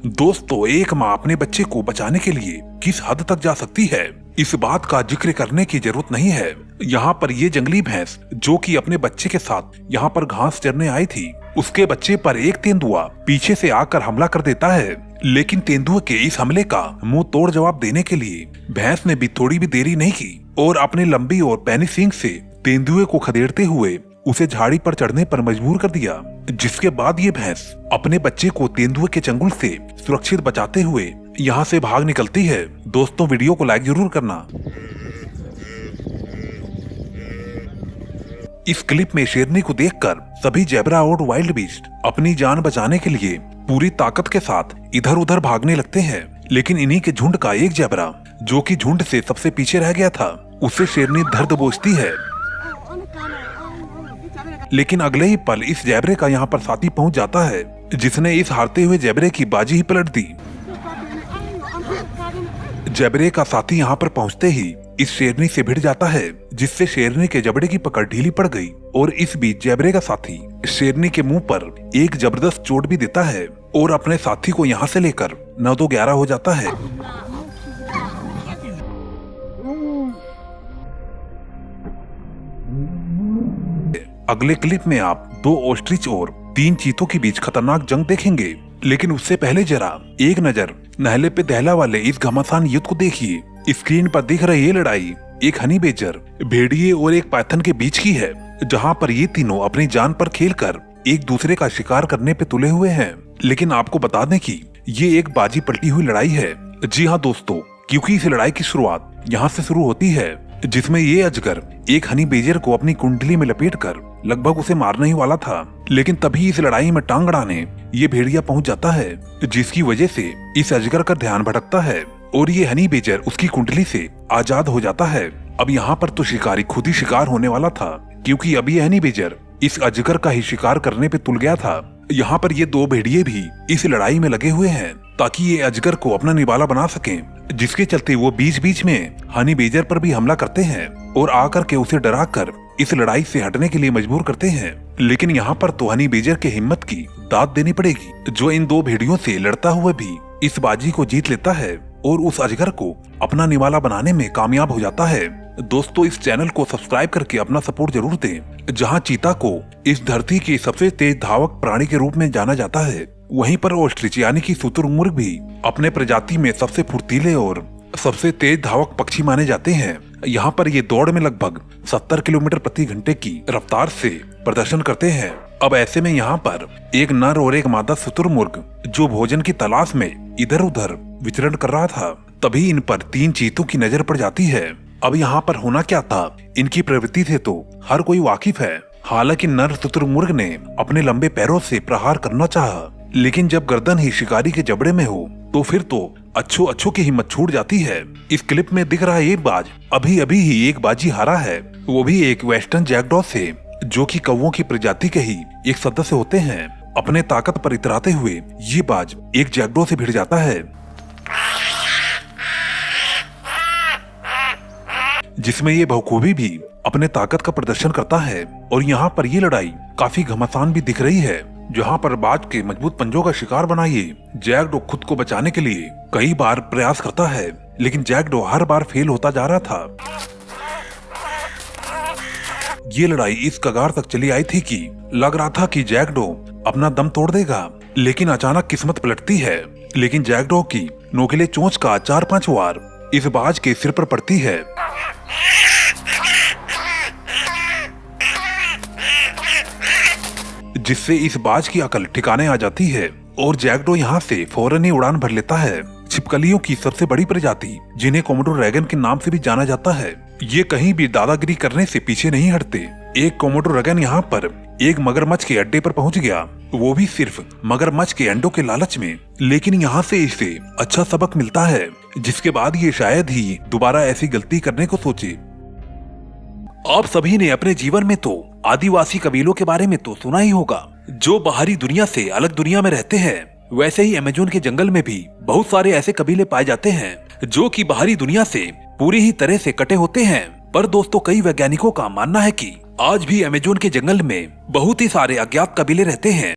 दोस्तों, एक माँ अपने बच्चे को बचाने के लिए किस हद तक जा सकती है, इस बात का जिक्र करने की जरूरत नहीं है। यहाँ पर ये जंगली भैंस जो कि अपने बच्चे के साथ यहाँ पर घास चरने आई थी, उसके बच्चे पर एक तेंदुआ पीछे से आकर हमला कर देता है। लेकिन तेंदुए के इस हमले का मुंह तोड़ जवाब देने के लिए भैंस ने भी थोड़ी भी देरी नहीं की और अपने लंबी और पैनी सींग से तेंदुए को खदेड़ते हुए उसे झाड़ी पर चढ़ने पर मजबूर कर दिया। जिसके बाद ये भैंस अपने बच्चे को तेंदुए के चंगुल से सुरक्षित बचाते हुए यहाँ से भाग निकलती है। दोस्तों, वीडियो को लाइक जरूर करना। इस क्लिप में शेरनी को देखकर सभी जेब्रा और वाइल्ड बीस्ट अपनी जान बचाने के लिए पूरी ताकत के साथ इधर उधर भागने लगते हैं। लेकिन इन्हीं के झुंड का एक जेब्रा जो कि झुंड से सबसे पीछे रह गया था, उससे शेरनी दर्द बोझती है। लेकिन अगले ही पल इस जेबरे का यहाँ पर साथी पहुँच जाता है, जिसने इस हारते हुए जेबरे की बाजी ही पलट दी। जेबरे का साथी यहाँ पर पहुँचते ही इस शेरनी से भिड़ जाता है, जिससे शेरनी के जबड़े की पकड़ ढीली पड़ गई। और इस बीच जेबरे का साथी शेरनी के मुंह पर एक जबरदस्त चोट भी देता है और अपने साथी को यहाँ से लेकर 9-11 हो जाता है। अगले क्लिप में आप 2 ऑस्ट्रिच और 3 चीतों के बीच खतरनाक जंग देखेंगे। लेकिन उससे पहले जरा एक नजर नहले पे दहला वाले इस घमासान युद्ध को देखिए। स्क्रीन पर दिख रही ये लड़ाई एक हनी बेजर, भेड़िए और एक पाइथन के बीच की है, जहां पर ये तीनों अपनी जान पर खेलकर एक दूसरे का शिकार करने पे तुले हुए हैं। लेकिन आपको बता दें कि ये एक बाजी पलटी हुई लड़ाई है। जी हाँ दोस्तों, क्योंकि इस लड़ाई की शुरुआत यहाँ से शुरू होती है, जिसमें ये अजगर एक हनी बेजर को अपनी कुंडली में लपेटकर लगभग उसे मारने ही वाला था। लेकिन तभी इस लड़ाई में टांग अड़ाने ये भेड़िया पहुंच जाता है, जिसकी वजह से इस अजगर का ध्यान भटकता है और ये हनी बेजर उसकी कुंडली से आजाद हो जाता है। अब यहाँ पर तो शिकारी खुद ही शिकार होने वाला था, क्योंकि अब ये हनी बेजर इस अजगर का ही शिकार करने पे तुल गया था। यहाँ पर ये 2 भेड़िए भी इस लड़ाई में लगे हुए हैं ताकि ये अजगर को अपना निवाला बना सकें, जिसके चलते वो बीच बीच में हनी बेजर पर भी हमला करते हैं और आकर के उसे डराकर इस लड़ाई से हटने के लिए मजबूर करते हैं। लेकिन यहाँ पर तो हनी बेजर के हिम्मत की दाद देनी पड़ेगी, जो इन 2 भेड़ियों से लड़ता हुआ भी इस बाजी को जीत लेता है और उस अजगर को अपना निवाला बनाने में कामयाब हो जाता है। दोस्तों, इस चैनल को सब्सक्राइब करके अपना सपोर्ट जरूर दें। जहां चीता को इस धरती के सबसे तेज धावक प्राणी के रूप में जाना जाता है, वहीं पर ऑस्ट्रिच यानी कि शुतुरमुर्ग भी अपने प्रजाति में सबसे फुर्तीले और सबसे तेज धावक पक्षी माने जाते हैं। यहाँ पर ये दौड़ में लगभग 70 किलोमीटर प्रति घंटे की रफ्तार से प्रदर्शन करते हैं। अब ऐसे में यहाँ पर एक नर और एक मादा शुतुरमुर्ग जो भोजन की तलाश में इधर उधर विचरण कर रहा था, तभी इन पर 3 चीतों की नजर पड़ जाती है। अब यहाँ पर होना क्या था, इनकी प्रवृत्ति से तो हर कोई वाकिफ है। हालांकि नर शुतुरमुर्ग ने अपने लंबे पैरों से प्रहार करना चाहा, लेकिन जब गर्दन ही शिकारी के जबड़े में हो तो फिर तो अच्छों की हिम्मत छूट जाती है। इस क्लिप में दिख रहा है ये बाज अभी ही एक बाजी हारा है, वो भी एक वेस्टर्न जैकडॉ से, जो कि कौवों की प्रजाति के ही एक सदस्य होते हैं। अपने ताकत पर इतराते हुए ये बाज एक जैकडॉ से भिड़ जाता है, जिसमें ये बखूबी भी अपने ताकत का प्रदर्शन करता है। और यहाँ पर ये लड़ाई काफी घमासान भी दिख रही है, जहाँ पर बाज के मजबूत पंजों का शिकार बना ये जैकडॉ खुद को बचाने के लिए कई बार प्रयास करता है, लेकिन जैकडॉ हर बार फेल होता जा रहा था। ये लड़ाई इस कगार तक चली आई थी कि लग रहा था कि जैकडॉ अपना दम तोड़ देगा, लेकिन अचानक किस्मत पलटती है। लेकिन जैकडॉ की नोकीले चोंच का 4-5 वार इस बाज के सिर पर पड़ती है, जिससे इस बाज की अकल ठिकाने आ जाती है और जैकडॉ यहाँ से फौरन ही उड़ान भर लेता है। छिपकलियों की सबसे बड़ी प्रजाति, जिन्हें कोमोडो ड्रैगन के नाम से भी जाना जाता है, ये कहीं भी दादागिरी करने से पीछे नहीं हटते। एक कोमोडो ड्रैगन यहाँ पर एक मगरमच्छ के अड्डे पर पहुँच गया, वो भी सिर्फ मगरमच्छ के अंडों के लालच में। लेकिन यहाँ से इसे अच्छा सबक मिलता है, जिसके बाद ये शायद ही दोबारा ऐसी गलती करने को सोचे। आप सभी ने अपने जीवन में तो आदिवासी कबीलों के बारे में तो सुना ही होगा, जो बाहरी दुनिया से अलग दुनिया में रहते हैं। वैसे ही अमेज़न के जंगल में भी बहुत सारे ऐसे कबीले पाए जाते हैं जो कि बाहरी दुनिया से पूरी ही तरह से कटे होते हैं। पर दोस्तों, कई वैज्ञानिकों का मानना है कि आज भी अमेज़न के जंगल में बहुत ही सारे अज्ञात कबीले रहते हैं